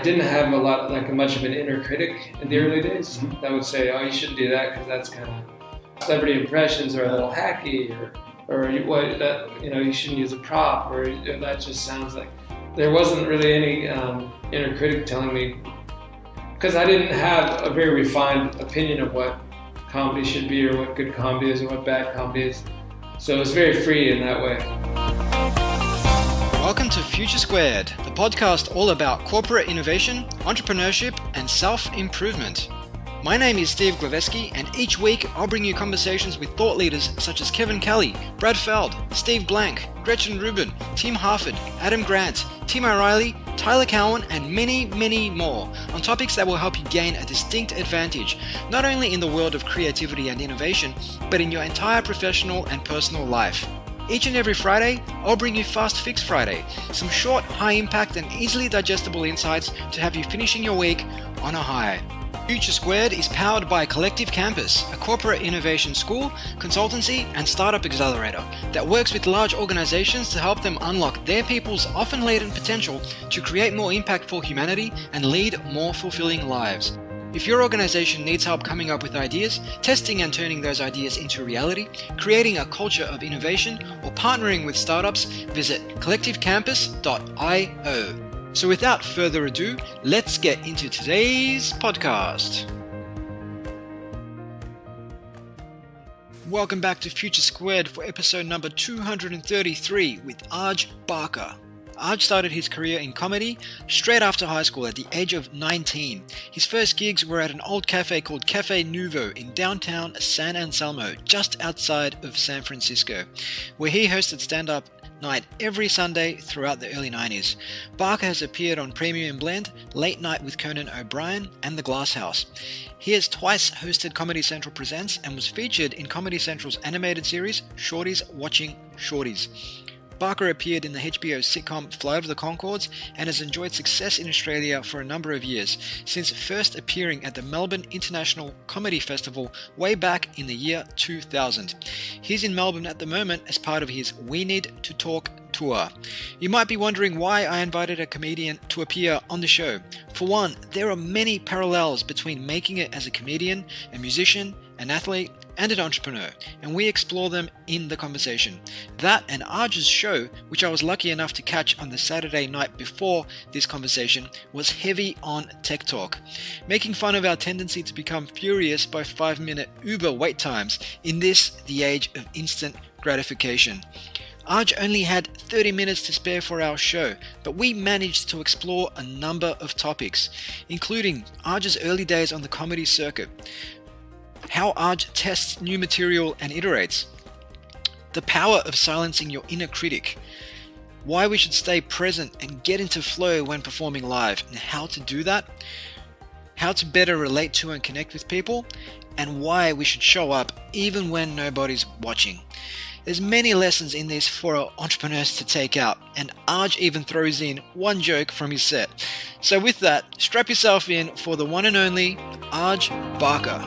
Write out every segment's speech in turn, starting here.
didn't have much of an inner critic in the early days that would say, oh, you shouldn't do that because that's kind of celebrity impressions are a little hacky, or you shouldn't use a prop, or that just sounds like. There wasn't really any inner critic telling me, because I didn't have a very refined opinion of what comedy should be, or what good comedy is, and what bad comedy is. So it was very free in that way. Welcome to Future Squared, the podcast all about corporate innovation, entrepreneurship, and self-improvement. My name is Steve Glaveski, and each week I'll bring you conversations with thought leaders such as Kevin Kelly, Brad Feld, Steve Blank, Gretchen Rubin, Tim Harford, Adam Grant, Tim O'Reilly, Tyler Cowan, and many, many more on topics that will help you gain a distinct advantage, not only in the world of creativity and innovation, but in your entire professional and personal life. Each and every Friday, I'll bring you Fast Fix Friday, some short, high-impact and easily digestible insights to have you finishing your week on a high. Future Squared is powered by Collective Campus, a corporate innovation school, consultancy and startup accelerator that works with large organizations to help them unlock their people's often latent potential to create more impact for humanity and lead more fulfilling lives. If your organization needs help coming up with ideas, testing and turning those ideas into reality, creating a culture of innovation, or partnering with startups, visit collectivecampus.io. So without further ado, let's get into today's podcast. Welcome back to Future Squared for episode number 233 with Aj Barker. Aj started his career in comedy straight after high school at the age of 19. His first gigs were at an old cafe called Caffe Nuvo in downtown San Anselmo, just outside of San Francisco, where he hosted stand-up night every Sunday throughout the early 90s. Barker has appeared on Premium Blend, Late Night with Conan O'Brien, and The Glass House. He has twice hosted Comedy Central Presents and was featured in Comedy Central's animated series, Shorties Watchin Shorties. Barker appeared in the HBO sitcom Flight of the Conchords and has enjoyed success in Australia for a number of years, since first appearing at the Melbourne International Comedy Festival way back in the year 2000. He's in Melbourne at the moment as part of his We Need to Talk tour. You might be wondering why I invited a comedian to appear on the show. For one, there are many parallels between making it as a comedian, a musician, an athlete, and an entrepreneur, and we explore them in the conversation. That and Aj's show, which I was lucky enough to catch on the Saturday night before this conversation, was heavy on tech talk, making fun of our tendency to become furious by 5-minute Uber wait times in this, the age of instant gratification. Aj only had 30 minutes to spare for our show, but we managed to explore a number of topics, including Aj's early days on the comedy circuit, how Aj tests new material and iterates, the power of silencing your inner critic, why we should stay present and get into flow when performing live, and how to do that, how to better relate to and connect with people, and why we should show up even when nobody's watching. There's many lessons in this for our entrepreneurs to take out, and Aj even throws in one joke from his set. So with that, strap yourself in for the one and only Aj Barker.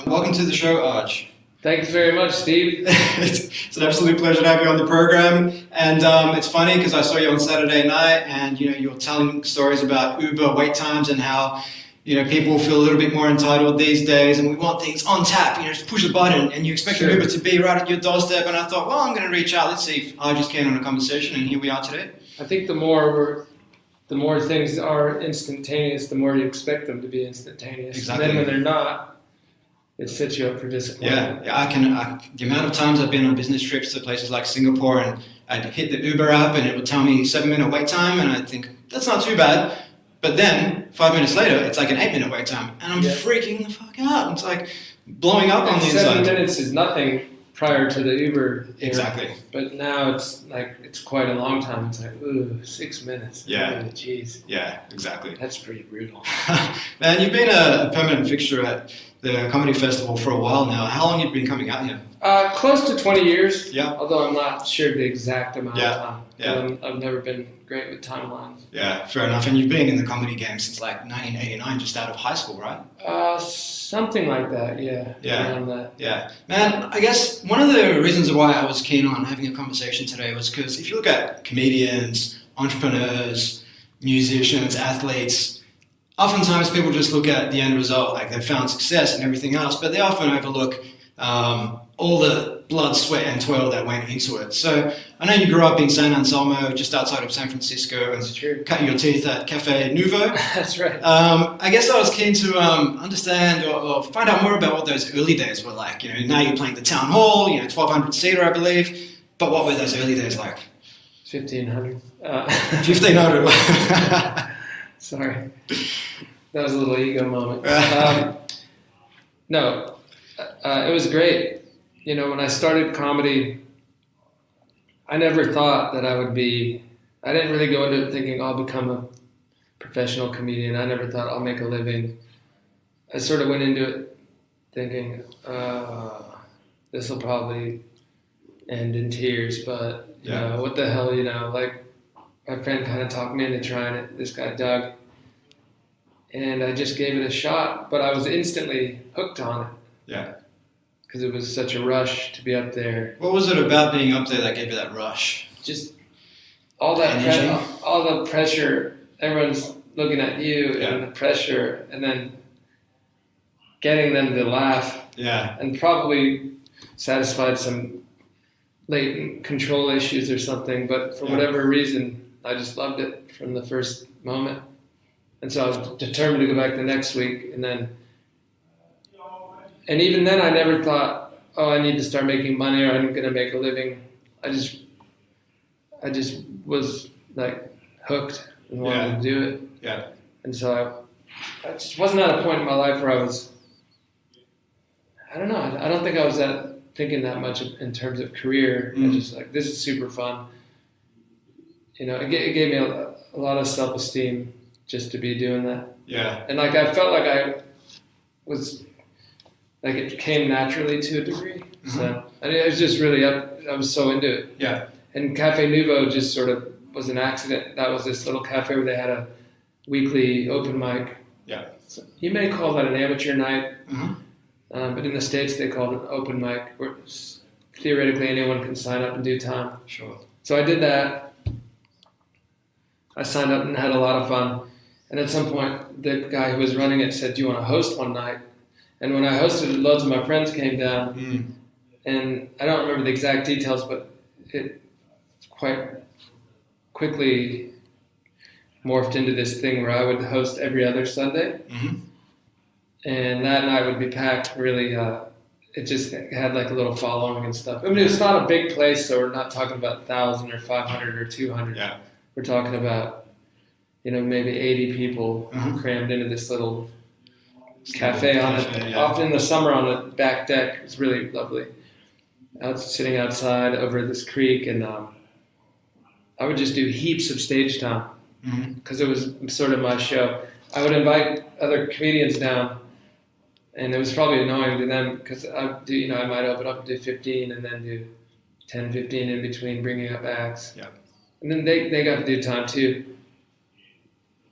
Welcome to the show, Aj. Thanks very much, Steve. It's an absolute pleasure to have you on the program. And it's funny because I saw you on Saturday night, and you're telling stories about Uber wait times and how people feel a little bit more entitled these days, and we want things on tap. Just push a button, and you expect the Uber to be right at your doorstep. And I thought, well, I'm going to reach out. Let's see if I just came on a conversation, and here we are today. I think the more things are instantaneous, the more you expect them to be instantaneous. Exactly. And then when they're not, it sets you up for disappointment. Yeah. The amount of times I've been on business trips to places like Singapore, and I'd hit the Uber app, and it would tell me 7-minute wait time, and I'd think that's not too bad. But then 5 minutes later, it's like an 8-minute wait time, and I'm freaking the fuck out. It's like blowing up on the inside. 7 minutes is nothing prior to the Uber. Exactly. But now it's quite a long time. It's like, 6 minutes. Yeah. Jeez. Yeah, exactly. That's pretty brutal. Man, you've been a permanent fixture at the comedy festival for a while now. How long have you been coming out here? Close to 20 years. Yeah. Although I'm not sure the exact amount of time. Yeah. I've never been great with timelines. Yeah, fair enough. And you've been in the comedy game since like 1989, just out of high school, right? Something like that, yeah. Yeah. Around that. Yeah. Man, I guess one of the reasons why I was keen on having a conversation today was because if you look at comedians, entrepreneurs, musicians, athletes, oftentimes people just look at the end result, like they've found success and everything else, but they often overlook all the blood, sweat, and toil that went into it. So I know you grew up in San Anselmo, just outside of San Francisco, and cutting your teeth at Caffe Nuvo. That's right. I guess I was keen to understand or find out more about what those early days were like. You know, now you're playing the town hall, 1,200 seater, I believe. But what were those early days like? 1,500. 1,500. Sorry, that was a little ego moment. No, it was great. When I started comedy, I never thought that I didn't really go into it thinking I'll become a professional comedian. I never thought I'll make a living. I sort of went into it thinking, this will probably end in tears, but what the hell, like my friend kind of talked me into trying it, this guy Doug, and I just gave it a shot, but I was instantly hooked on it. Yeah. Because it was such a rush to be up there. What was it about being up there that gave you that rush? Just all that all the pressure. Everyone's looking at you and the pressure, and then getting them to laugh. Yeah. And probably satisfied some latent control issues or something. But for whatever reason, I just loved it from the first moment. And so I was determined to go back the next week, and even then, I never thought, I need to start making money or I'm going to make a living. I just was like hooked and wanted to do it. Yeah. And so I just wasn't at a point in my life where I was, I don't know, I don't think I was thinking that much in terms of career. I just like, this is super fun. It gave me a lot of self-esteem just to be doing that. Yeah. And like, I felt like I was... Like it came naturally to a degree. Mm-hmm. So it was just really I was so into it. Yeah. And Caffe Nuvo just sort of was an accident. That was this little cafe where they had a weekly open mic. Yeah. So you may call that an amateur night, but in the States they called it an open mic, where theoretically anyone can sign up and do time. Sure. So I did that. I signed up and had a lot of fun. And at some point, the guy who was running it said, "Do you want to host one night?" And when I hosted it, loads of my friends came down, and I don't remember the exact details, but it quite quickly morphed into this thing where I would host every other Sunday, and that night would be packed. Really, it just had like a little following and stuff. I mean, it's not a big place, so we're not talking about 1,000 or 500 or 200. Yeah. We're talking about, maybe 80 people crammed into this little cafe often in the summer on the back deck. It's really lovely. I was sitting outside over this creek, and I would just do heaps of stage time because it was sort of my show. I would invite other comedians down, and it was probably annoying to them because I might open up and do 15 and then do 10, 15 in between bringing up acts. Yeah. And then they got to do time too.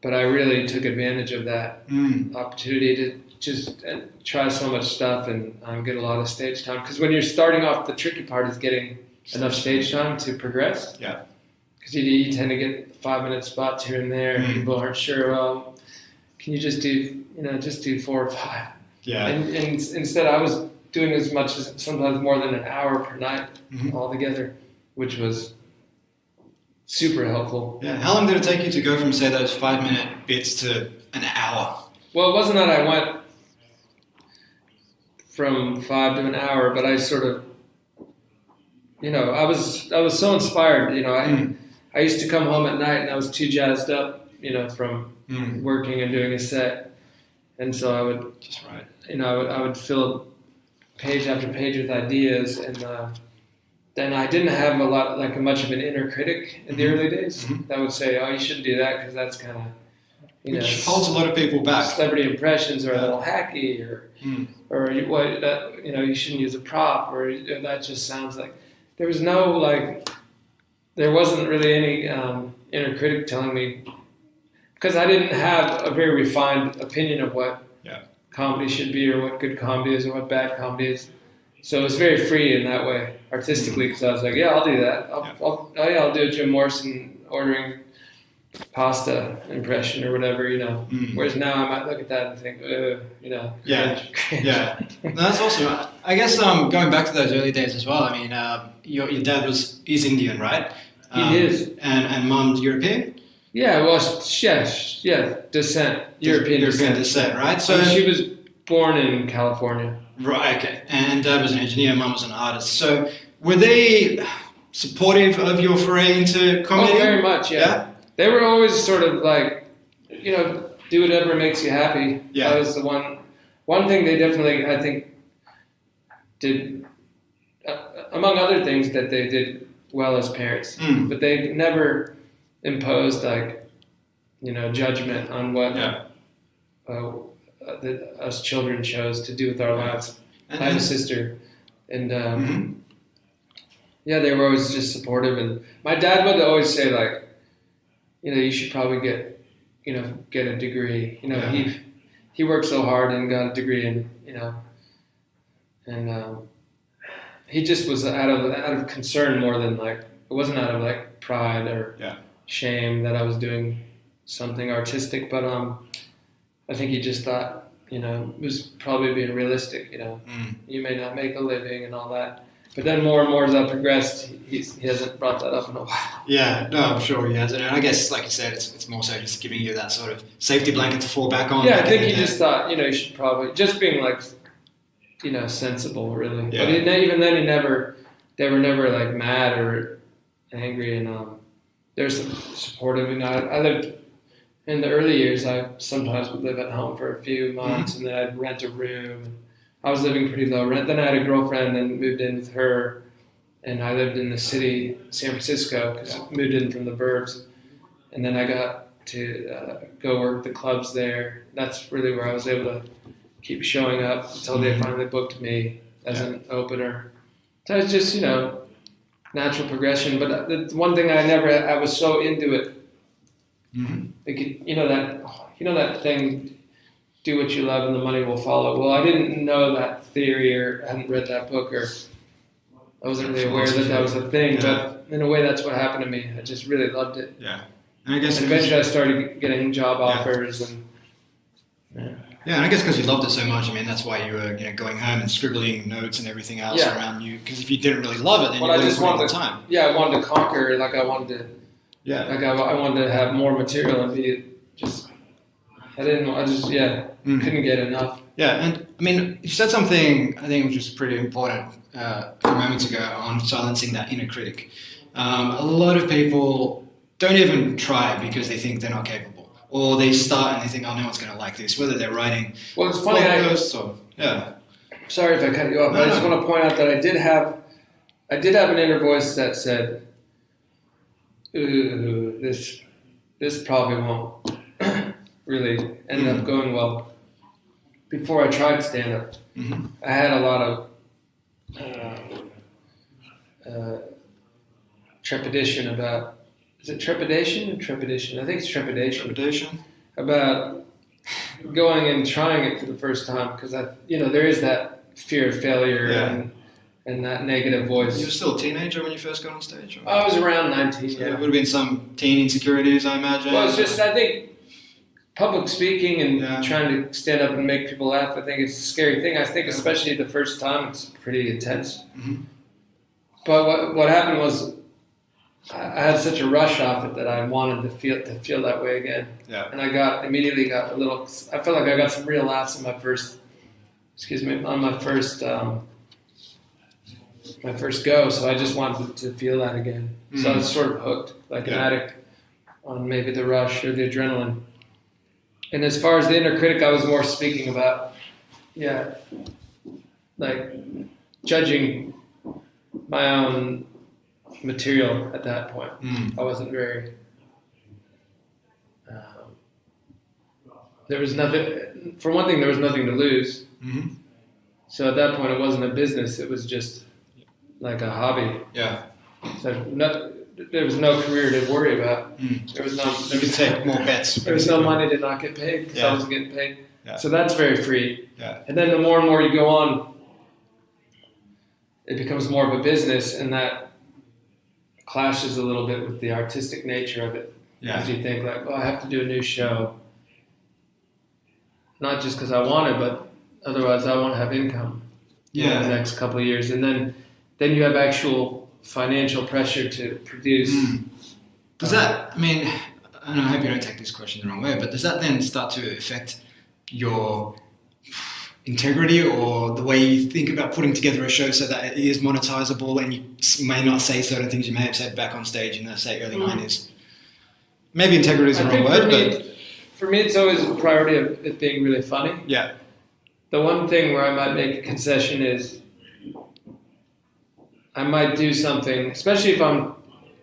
But I really took advantage of that opportunity to just try so much stuff and get a lot of stage time. Because when you're starting off, the tricky part is getting enough stage time to progress. Yeah. Because you tend to get 5-minute spots here and there. And people aren't sure. Well, can you just do 4 or 5? Yeah. And instead, I was doing as much as sometimes more than an hour per night altogether, which was super helpful. Yeah. How long did it take you to go from, say, those 5-minute bits to an hour? Well, it wasn't that I went from 5 to an hour, but I sort of, I was so inspired. I used to come home at night and I was too jazzed up, from working and doing a set, and so I would just write. I would fill page after page with ideas, and then I didn't have much of an inner critic in the early days that would say, "Oh, you shouldn't do that because that's kind of which holds a lot of people back. Celebrity impressions are a little hacky, or you shouldn't use a prop, or that just sounds like there wasn't really any inner critic telling me, because I didn't have a very refined opinion of what comedy should be, or what good comedy is, or what bad comedy is. So it was very free in that way, artistically, because I was like, yeah, I'll do that. I'll do a Jim Morrison ordering pasta impression or whatever, Whereas now I might look at that and think, cringe. Yeah. No, that's awesome. I guess going back to those early days as well. I mean, your dad is Indian, right? He is. And mom's European. Yeah, well, descent, European descent, right? So she was born in California. Right. Okay. And dad was an engineer, mom was an artist. So were they supportive of your foray into comedy? Oh, very much. Yeah. They were always sort of like, do whatever makes you happy. Yeah. That was the one thing they definitely, I think, did, among other things that they did well as parents. But they never imposed judgment on what us children chose to do with our lives. I have a sister, and they were always just supportive. And my dad would always say you should probably get a degree. He worked so hard and got a degree, and he just was out of concern more than it wasn't out of pride or shame that I was doing something artistic, but I think he just thought it was probably being realistic. You may not make a living and all that. But then more and more as I progressed, he hasn't brought that up in a while. Yeah, no, I'm sure he hasn't. And I guess, like you said, it's more so just giving you that sort of safety blanket to fall back on. Yeah, I think he just thought, you should probably, just being sensible, really. Yeah. But even then, they were never mad or angry, and there's some supportive. I lived, in the early years, I sometimes would live at home for a few months, and then I'd rent a room. I was living pretty low rent. Then I had a girlfriend and moved in with her, and I lived in the city, San Francisco, because I moved in from the burbs. And then I got to go work the clubs there. That's really where I was able to keep showing up until they finally booked me as an opener. So it's just, natural progression. But the one thing I was so into it. That thing, do what you love and the money will follow. Well, I didn't know that theory, or hadn't read that book, or I wasn't really aware that was a thing. But in a way, that's what happened to me. I just really loved it. Yeah. And eventually I started getting job offers and. Yeah, and I guess because you loved it so much, that's why you were going home and scribbling notes and everything else around you. Because if you didn't really love it, then you wouldn't spend the time. Yeah, I wanted to conquer. I wanted to. Yeah. I wanted to have more material and be just. Couldn't get enough. Yeah, and you said something I think which was pretty important a few moments ago on silencing that inner critic. A lot of people don't even try it because they think they're not capable, or they start and they think, oh, no one's going to like this, whether they're writing. Well, it's funny. Sorry if I cut you off. No, I just want to point out that I did have an inner voice that said, "Ooh, this probably won't really end up going well." Before I tried stand-up, I had a lot of trepidation about. Is it trepidation or trepidation? I think it's trepidation. Trepidation? About going and trying it for the first time, because there is that fear of failure and that negative voice. You were still a teenager when you first got on stage? Or? I was around 19. So there would have been some teen insecurities, I imagine. Well, it's just, I think, public speaking and trying to stand up and make people laugh, I think it's a scary thing. I think especially the first time, it's pretty intense. But what happened was, I had such a rush off it that I wanted to feel that way again. Yeah. And I immediately got a little. I felt like I got some real laughs on my first go. So I just wanted to feel that again. So I was sort of hooked, like an addict, on maybe the rush or the adrenaline. And as far as the inner critic, I was more speaking about, judging my own material at that point. I wasn't very there was nothing. For one thing, there was nothing to lose. Mm-hmm. So at that point, it wasn't a business. It was just like a hobby. Yeah. So there was no career to worry about. There was no. You could take more bets. There was no money to not get paid because I wasn't getting paid. Yeah. So that's very free. Yeah. And then the more and more you go on, it becomes more of a business, and that clashes a little bit with the artistic nature of it. Yeah. Because you think like, well, I have to do a new show, not just because I want it, but otherwise I won't have income in the next couple of years. And then you have actual financial pressure to produce. Does that, I mean, I hope you don't take this question the wrong way, but does that then start to affect your integrity or the way you think about putting together a show so that it is monetizable and you may not say certain things you may have said back on stage in the, say, early 90s? Maybe integrity is the wrong word, but... For me, it's always a priority of it being really funny. Yeah. The one thing where I might make a concession is I might do something, especially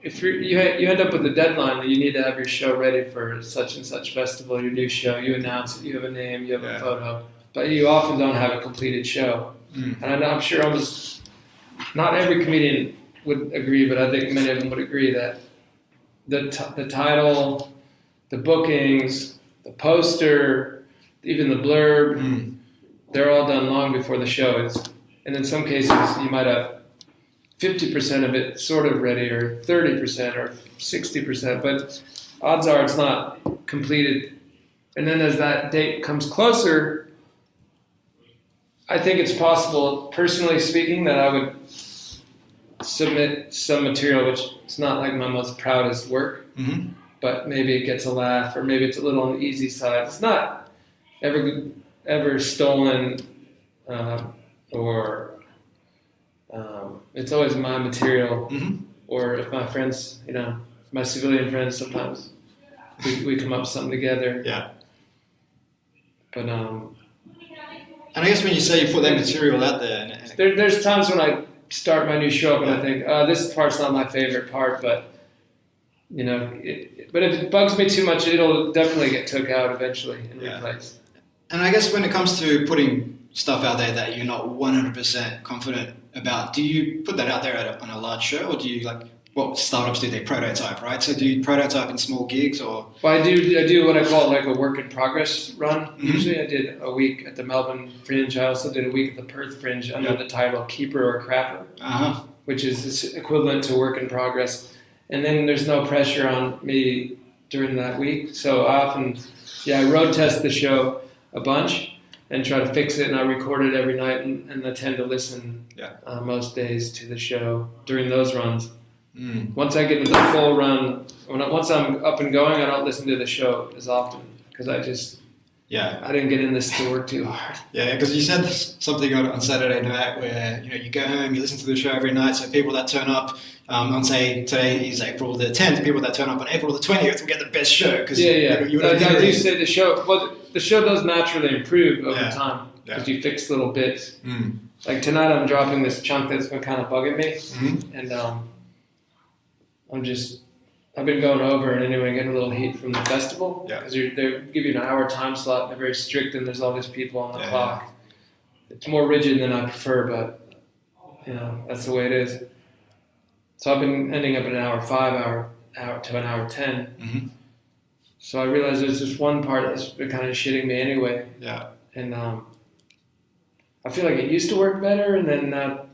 if you end up with a deadline that you need to have your show ready for such and such festival, your new show, you announce it, you have a name, you have a photo, but you often don't have a completed show. And I'm sure almost not every comedian would agree, but I think many of them would agree that the title, the bookings, the poster, even the blurb, they're all done long before the show is. And in some cases, you might have 50% of it sort of ready, or 30% or 60%, but odds are it's not completed. And then as that date comes closer, I think it's possible, personally speaking, that I would submit some material which is not like my most proudest work, but maybe it gets a laugh, or maybe it's a little on the easy side. It's not ever stolen, or it's always my material. Or if my friends, my civilian friends, sometimes we come up with something together. Yeah. But and I guess when you say you put that material out there, there's times when I start my new show and I think, this part's not my favorite part, but but if it bugs me too much, it'll definitely get took out eventually and replaced. And I guess when it comes to putting stuff out there that you're not 100% confident about, do you put that out there on a large show, or do you startups do, they prototype, right? So do you prototype in small gigs, or? Well, I do what I call like a work in progress run. Usually I did a week at the Melbourne Fringe. I also did a week at the Perth Fringe under the title Keeper or Crapper, which is equivalent to work in progress. And then there's no pressure on me during that week. So I often, I road test the show a bunch and try to fix it, and I record it every night, and I tend to listen most days to the show during those runs. Once I get into the full run, once I'm up and going, I don't listen to the show as often because I didn't get in this to work too hard. Yeah, because you said something on Saturday night where you go home, you listen to the show every night. So people that turn up on, say, today is April the 10th, people that turn up on April the 20th will get the best show. Cause I do say the show. Well, the show does naturally improve over time because you fix little bits. Like tonight, I'm dropping this chunk that's been kind of bugging me, and I've been going over and anyway getting a little heat from the festival because they give you an hour time slot. And they're very strict, and there's all these people on the clock. It's more rigid than I prefer, but that's the way it is. So I've been ending up at an hour 5, hour to an hour 10. So I realized there's this one part that's been kind of shitting me anyway. Yeah. And I feel like it used to work better, and then not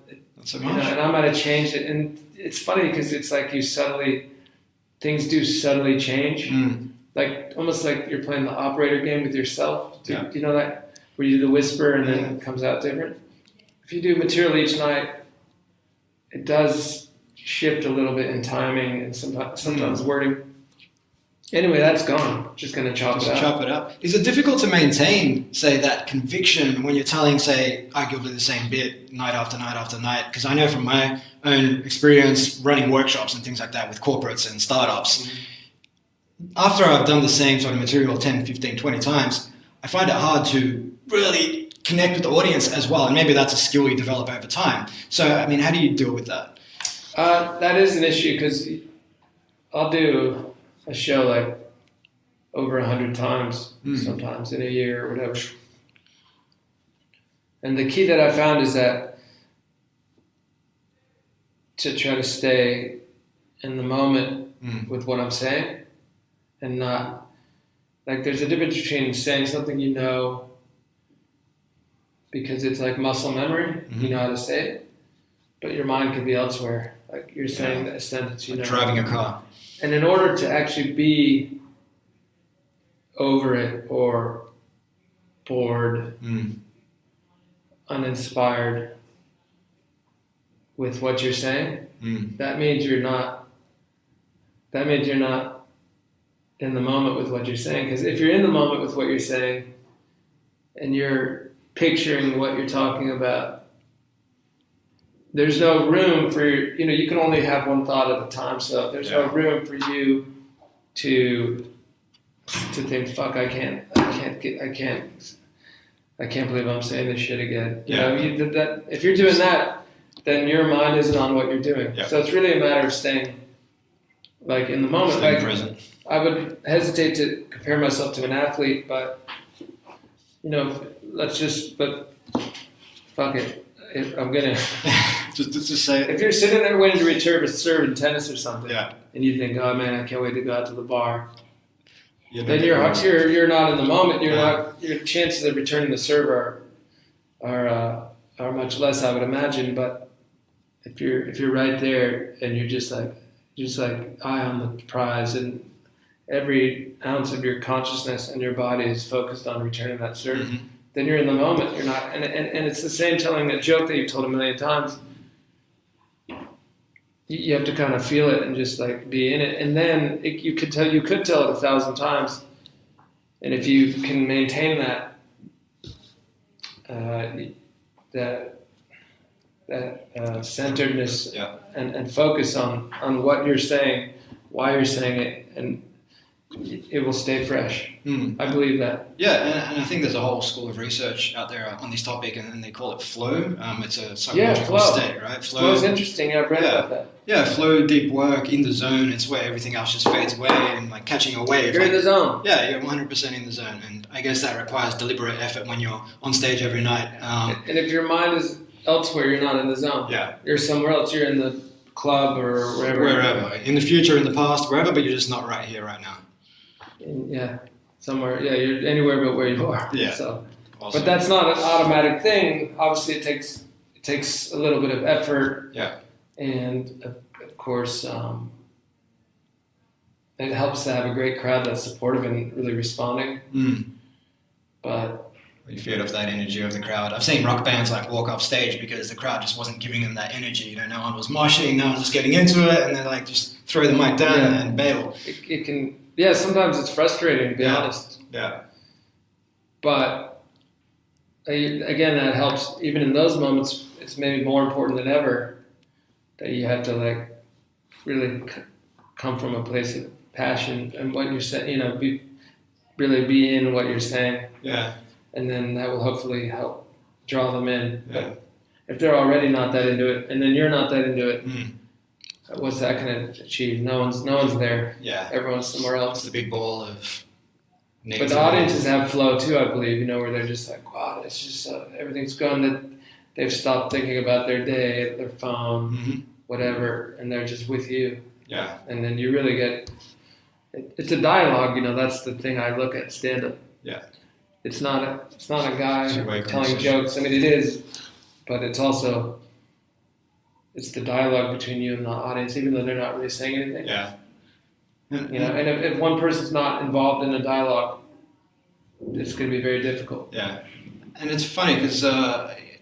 so much. And I might have changed it. And it's funny because it's like things do subtly change. Like almost like you're playing the operator game with yourself. Do you know that? Where you do the whisper and then it comes out different. If you do material each night, it does shift a little bit in timing and sometimes wording. Anyway, that's gone. Just going to chop it up. Is it difficult to maintain, say, that conviction when you're telling, say, arguably the same bit night after night after night? Because I know from my own experience running workshops and things like that with corporates and startups, after I've done the same sort of material 10, 15, 20 times, I find it hard to really connect with the audience as well. And maybe that's a skill you develop over time. So, I mean, how do you deal with that? That is an issue because I'll do a show like over 100 times, sometimes in a year or whatever. And the key that I found is that to try to stay in the moment with what I'm saying, and not, like, there's a difference between saying something you know because it's like muscle memory, you know how to say it, but your mind could be elsewhere. Like you're saying a sentence you know. Driving a car. And in order to actually be over it or bored, uninspired with what you're saying, that means you're not in the moment with what you're saying. Because if you're in the moment with what you're saying and you're picturing what you're talking about, there's no room for, you can only have one thought at a time, so there's no room for you to think, fuck, I can't believe I'm saying this shit again. If you're doing that, then your mind isn't on what you're doing. So it's really a matter of staying like in the moment. Staying like, present. I would hesitate to compare myself to an athlete, but but fuck it. I'm gonna just say it. If you're sitting there waiting to serve in tennis or something, and you think, oh man, I can't wait to go out to the bar, then you're not in the moment. Your chances of returning the serve are much less, I would imagine. But if you're right there and you're just like eye on the prize, and every ounce of your consciousness and your body is focused on returning that serve, then you're in the moment. You're not, and it's the same telling that joke that you've told a million times. You have to kind of feel it and just like be in it, and then you could tell it 1,000 times, and if you can maintain that centeredness and focus on what you're saying, why you're saying it, and it will stay fresh. I believe that. Yeah, and I think there's a whole school of research out there on this topic, and they call it flow. It's a psychological state, right? Flow is interesting. I've read about that. Yeah, flow, deep work, in the zone. It's where everything else just fades away, and like catching a wave. You're in the zone. Yeah, you're 100% in the zone, and I guess that requires deliberate effort when you're on stage every night. And if your mind is elsewhere, you're not in the zone. Yeah, you're somewhere else. You're in the club or wherever. Wherever, in the future, in the past, wherever, but you're just not right here, right now. Somewhere. Yeah, you're anywhere but where you are. Yeah. So, awesome. But that's not an automatic thing. Obviously, it takes a little bit of effort. Yeah. And of course, it helps to have a great crowd that's supportive and really responding. But you feed off that energy of the crowd. I've seen rock bands like walk off stage because the crowd just wasn't giving them that energy. No one was moshing, no one was getting into it, and they like just throw the mic down and bail. It can. Yeah, sometimes it's frustrating, to be honest. Yeah. But, again, that helps. Even in those moments, it's maybe more important than ever that you have to, like, really come from a place of passion and what you're saying, really be in what you're saying. Yeah. And then that will hopefully help draw them in. Yeah. But if they're already not that into it, and then you're not that into it, what's that going to achieve? No one's there. Yeah. Everyone's somewhere else. It's the big ball of negativity. But the audiences have flow too, I believe, where they're just like, wow, it's just everything's going, that they've stopped thinking about their day, their phone, whatever, and they're just with you. Yeah. And then you really it's a dialogue, that's the thing I look at stand-up. Yeah. It's not a guy telling jokes. I mean, it is, but it's also, it's the dialogue between you and the audience, even though they're not really saying anything. Yeah. And if one person's not involved in the dialogue, it's going to be very difficult. Yeah. And it's funny because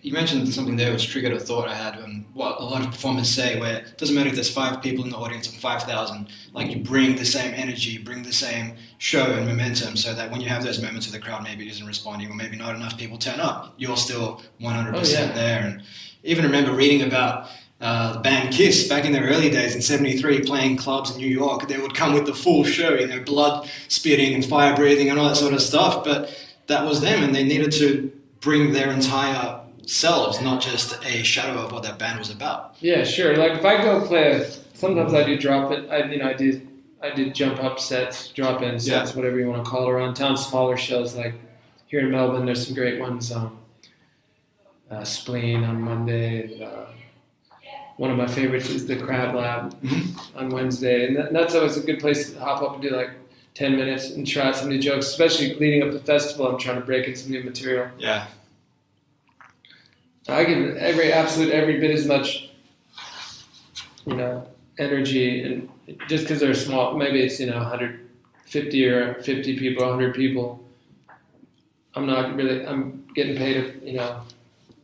you mentioned something there which triggered a thought I had on what a lot of performers say, where it doesn't matter if there's 5 people in the audience or 5,000, like you bring the same energy, bring the same show and momentum, so that when you have those moments where the crowd maybe isn't responding or maybe not enough people turn up, you're still 100% there. And even remember reading about the band Kiss back in their early days in '73, playing clubs in New York. They would come with the full show, blood spitting and fire breathing and all that sort of stuff, but that was them, and they needed to bring their entire selves, not just a shadow of what that band was about. Yeah, sure. Like if I go play, sometimes I do drop it. I I did jump up sets, drop in sets, whatever you want to call it, around town. Smaller shows like here in Melbourne. There's some great ones. Spleen on Monday. And, one of my favorites is the Crab Lab on Wednesday, and that's always a good place to hop up and do like 10 minutes and try some new jokes, especially leading up to the festival. I'm trying to break in some new material. Yeah. I give every bit as much, energy, and just because they're small, maybe it's 150 or 50 people, 100 people. I'm getting paid,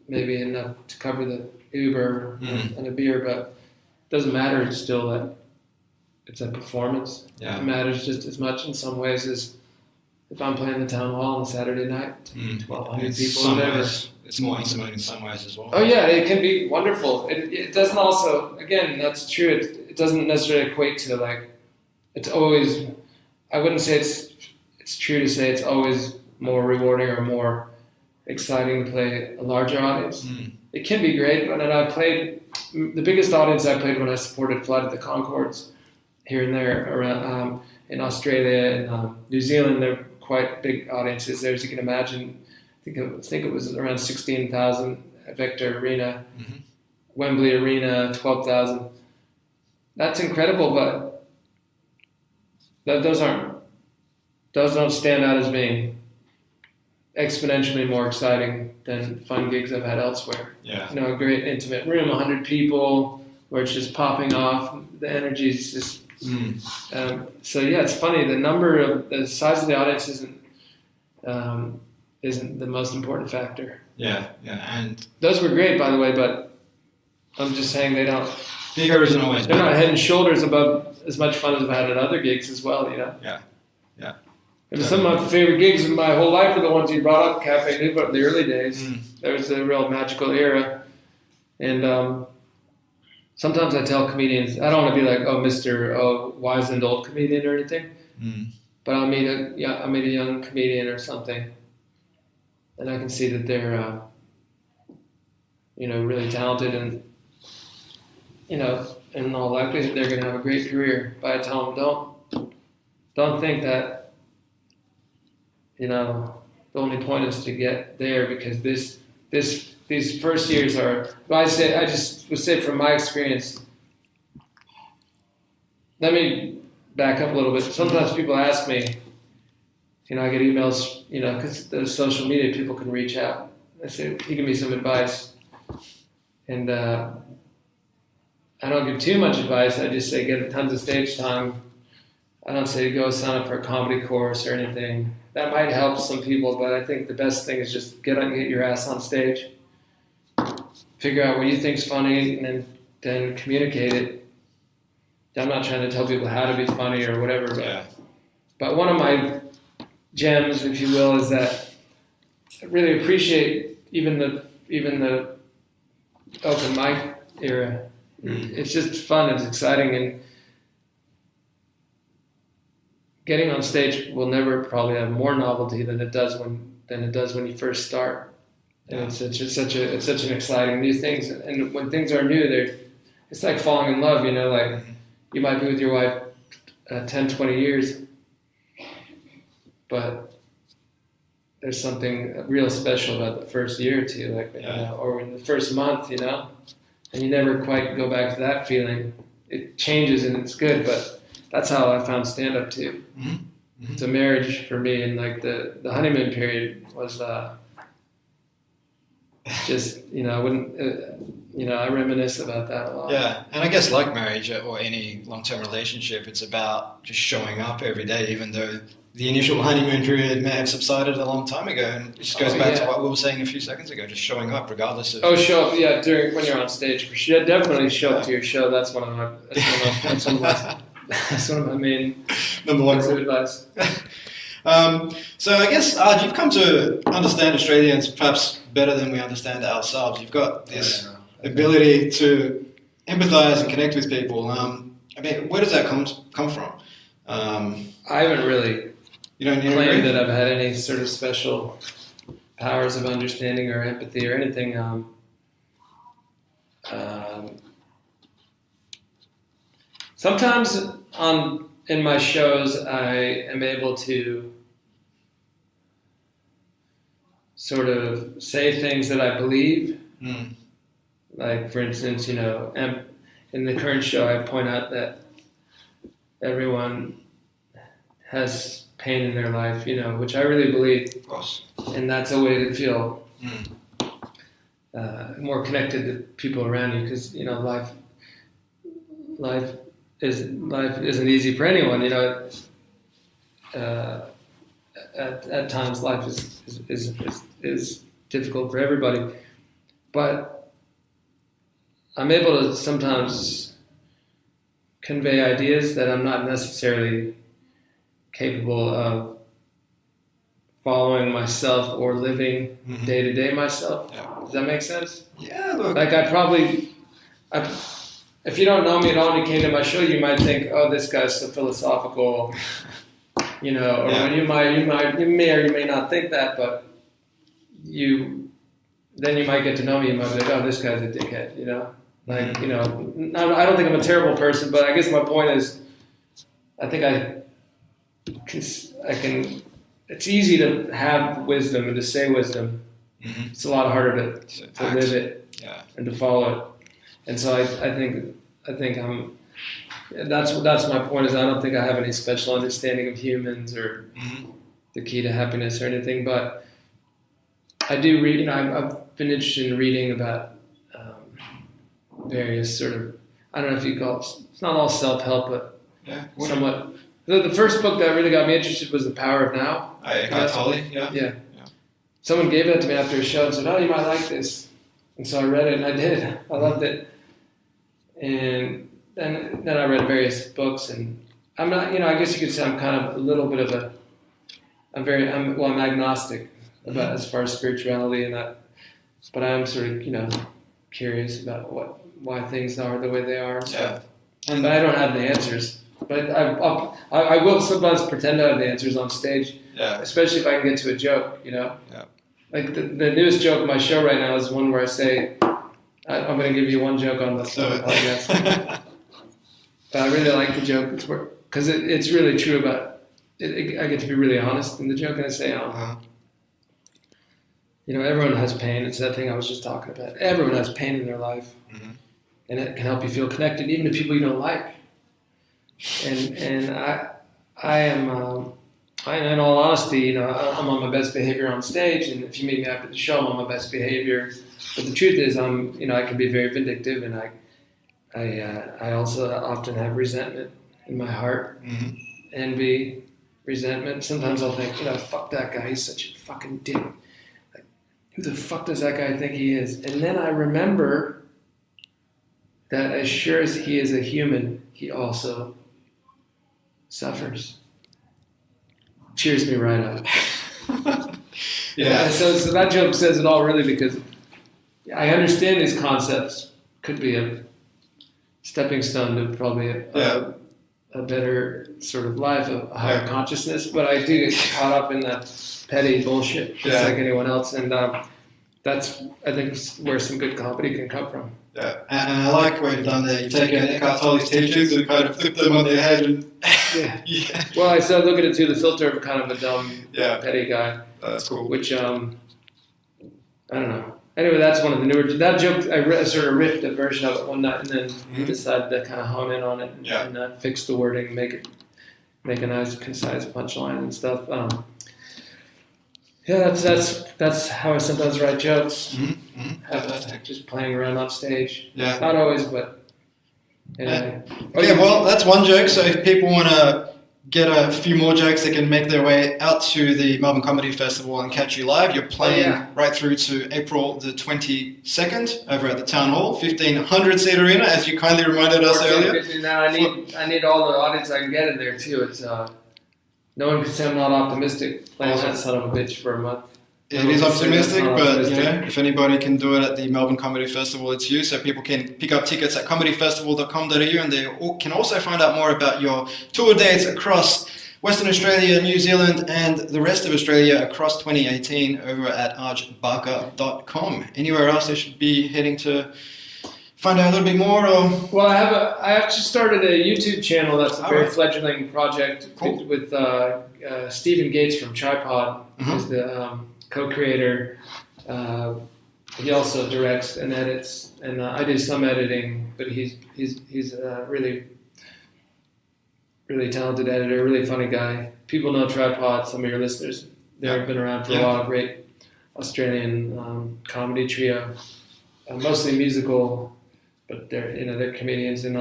maybe enough to cover the Uber and a beer, but it doesn't matter. It's still that it's a performance. Yeah. It matters just as much in some ways as if I'm playing the town hall on a Saturday night, 1,200 people, or whatever. It's more intimate in some ways as well. Oh yeah, it can be wonderful. It doesn't also, again, that's true. It doesn't necessarily equate to like, it's always, I wouldn't say it's true to say it's always more rewarding or more exciting to play a larger audience. It can be great, but I played, the biggest audience I played when I supported Flood at the Conchords here and there around in Australia and New Zealand. They're quite big audiences there, as you can imagine. I think it was around 16,000 at Vector Arena, Wembley Arena, 12,000. That's incredible, but those don't stand out as being exponentially more exciting than fun gigs I've had elsewhere. Yeah. A great intimate room, 100 people, where it's just popping off. The energy is just. So yeah, it's funny. The size of the audience isn't the most important factor. Yeah, and those were great, by the way. But I'm just saying bigger isn't always. They're not head and shoulders above as much fun as I've had at other gigs as well. Yeah. And some of my favorite gigs in my whole life are the ones you brought up, Caffe Nuvo, in the early days. There was a real magical era. And sometimes I tell comedians, I don't want to be like, Mr. wizened old comedian or anything. But I'll meet a young comedian or something, and I can see that they're, really talented, and, in all likelihood, they're going to have a great career. But I tell them, don't think that, the only point is to get there, because these first years are. I just would say from my experience. Let me back up a little bit. Sometimes people ask me, I get emails, because there's social media, people can reach out. I say, "You give me some advice," and I don't give too much advice. I just say get tons of stage time. I don't say go sign up for a comedy course or anything. That might help some people, but I think the best thing is just get your ass on stage, figure out what you think's funny, and then communicate it. I'm not trying to tell people how to be funny or whatever, but one of my gems, if you will, is that I really appreciate even the open mic era. It's just fun, it's exciting, and getting on stage will never probably have more novelty than it does when you first start. And it's such an exciting new things. And when things are new, it's like falling in love, like you might be with your wife 10, 20 years, but there's something real special about the first year or two, or in the first month, and you never quite go back to that feeling. It changes and it's good, but that's how I found stand-up too. It's a marriage for me, and like the honeymoon period was just, I wouldn't, I reminisce about that a lot. Yeah, and I guess like marriage or any long-term relationship, it's about just showing up every day, even though the initial honeymoon period may have subsided a long time ago, and it just goes back to what we were saying a few seconds ago, just showing up regardless of... show up, when you're on stage, for sure. Definitely show up to your show. That's one of my main number one piece of advice. So I guess, you've come to understand Australians perhaps better than we understand ourselves. You've got this ability to empathise and connect with people. Where does that come from? I haven't really claimed that I've had any sort of special powers of understanding or empathy or anything. Sometimes on in my shows, I am able to sort of say things that I believe. Like, for instance, in the current show, I point out that everyone has pain in their life, which I really believe. Of course. And that's a way to feel more connected to people around you, because life isn't easy for anyone. At times life is difficult for everybody, but I'm able to sometimes convey ideas that I'm not necessarily capable of following myself or living day to day myself. Yeah. Does that make sense? Yeah, look. Like if you don't know me at all and you came to my show, you might think, oh, this guy's so philosophical, or you may or you may not think that, but then you might get to know me, you might be like, oh, this guy's a dickhead, I don't think I'm a terrible person, but I guess my point is, I think I can, it's easy to have wisdom and to say wisdom. It's a lot harder to live it and to follow it. And so I think that's my point, is I don't think I have any special understanding of humans or the key to happiness or anything, but I do read, I've been interested in reading about various sort of, I don't know if you call it, it's not all self-help, but somewhat. The first book that really got me interested was The Power of Now. Yeah. Someone gave that to me after a show and said, oh, you might like this. And so I read it, and I did. I loved it. And then I read various books, and I'm not, I guess you could say I'm kind of a little bit of I'm agnostic about as far as spirituality and that, but I am sort of, curious about why things are the way they are. So. Yeah. But I don't have the answers. But I will sometimes pretend to have the answers on stage, especially if I can get to a joke, Yeah. Like the newest joke of my show right now is one where I say, I'm going to give you one joke on the podcast. But I really like the joke because it's really true about it. I get to be really honest in the joke, and I say, everyone has pain. It's that thing I was just talking about. Everyone has pain in their life, and it can help you feel connected, even to people you don't like. And I am, in all honesty, I'm on my best behavior on stage, and if you meet me after the show, I'm on my best behavior. But the truth is, I can be very vindictive, and I also often have resentment in my heart, envy, resentment. Sometimes I'll think, fuck that guy, he's such a fucking dick. Like, who the fuck does that guy think he is? And then I remember that as sure as he is a human, he also suffers. Cheers me right up. So that joke says it all, really, because I understand these concepts could be a stepping stone to probably a better sort of life, a higher consciousness, but I do get caught up in that petty bullshit just like anyone else, and that's, I think, where some good comedy can come from. Yeah, and I like what you've done there. You've taken Eckhart Tolle's teachings and kind of flipped them on their head. And Well, I still look at it through the filter of kind of a dumb, petty guy. That's cool. Which, I don't know. Anyway, that's one of the newer... That joke, I sort of riffed a version of it one night, and then decided to kind of hone in on it and fix the wording, make a nice, concise punchline and stuff. That's how I sometimes write jokes. Just playing around on stage. Yeah. Not always, but anyway. Well, that's one joke. So if people want to get a few more jokes, they can make their way out to the Melbourne Comedy Festival and catch you live. You're playing right through to April the 22nd over at the Town Hall, 1,500 seat arena, as you kindly reminded us earlier. Now I need all the audience I can get in there too. It's no one can say I'm not optimistic playing that son of a bitch for a month. It is optimistic, but if anybody can do it at the Melbourne Comedy Festival, it's you. So people can pick up tickets at comedyfestival.com.au, and they can also find out more about your tour dates across Western Australia, New Zealand, and the rest of Australia across 2018 over at arjbarker.com. Anywhere else they should be heading to find out a little bit more? Or Well, I have just started a YouTube channel that's a very fledgling project with Stephen Gates from Tripod, who's the co-creator. He also directs and edits, and I do some editing, but he's really talented editor, really funny guy. People know Tripod. Some of your listeners, they've been around for a while. Great Australian comedy trio, mostly musical, but they're comedians. And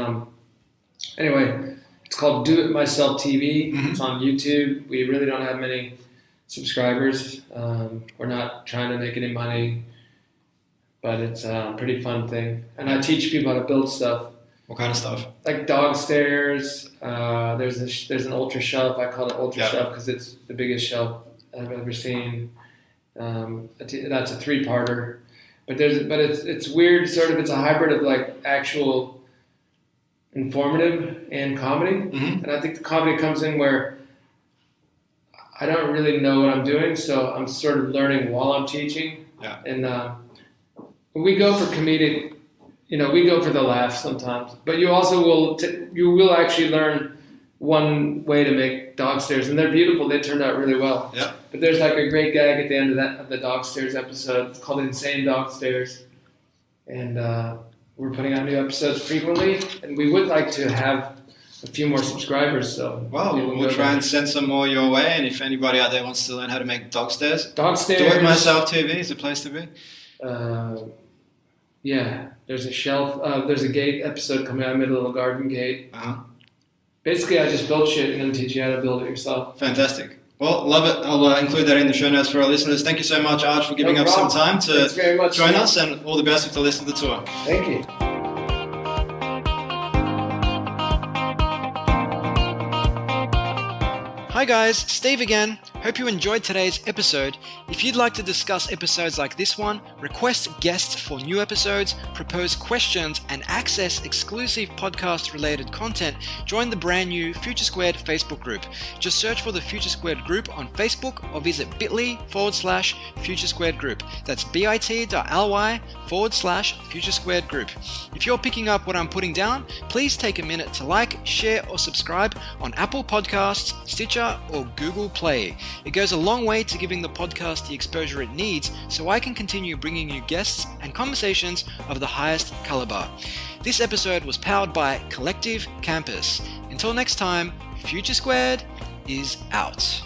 anyway, it's called Do It Myself TV. It's on YouTube. We really don't have many subscribers. We're not trying to make any money, but it's a pretty fun thing. And I teach people how to build stuff. What kind of stuff? Like dog stairs. There's an ultra shelf. I call it ultra shelf because it's the biggest shelf I've ever seen. That's a 3-parter. But it's weird. Sort of, it's a hybrid of like actual informative and comedy. And I think the comedy comes in where I don't really know what I'm doing, so I'm sort of learning while I'm teaching. Yeah. And we go for comedic. We go for the laugh sometimes, but you also will actually learn one way to make dog stairs, and they're beautiful. They turned out really well. Yeah. But there's like a great gag at the end of the dog stairs episode. It's called Insane Dog Stairs, and we're putting out new episodes frequently, and we would like to have a few more subscribers. So we'll try and send some more your way. And if anybody out there wants to learn how to make dog stairs, Do It Myself TV is the place to be. Yeah, there's a shelf. There's a gate episode coming out, middle of a garden gate. Basically, I just build shit and then teach you how to build it yourself. Fantastic. Well, love it. I'll include that in the show notes for our listeners. Thank you so much, Arj, for giving up some time to join us, and all the best with the rest of the tour. Thank you. Hi guys, Steve again. Hope you enjoyed today's episode. If you'd like to discuss episodes like this one, request guests for new episodes, propose questions, and access exclusive podcast-related content, join the brand new Future Squared Facebook group. Just search for the Future Squared group on Facebook or visit bit.ly/Future Squared group. That's bit.ly/Future Squared group. If you're picking up what I'm putting down, please take a minute to like, share, or subscribe on Apple Podcasts, Stitcher, or Google Play. It goes a long way to giving the podcast the exposure it needs so I can continue bringing you guests and conversations of the highest caliber. This episode was powered by Collective Campus. Until next time, Future Squared is out.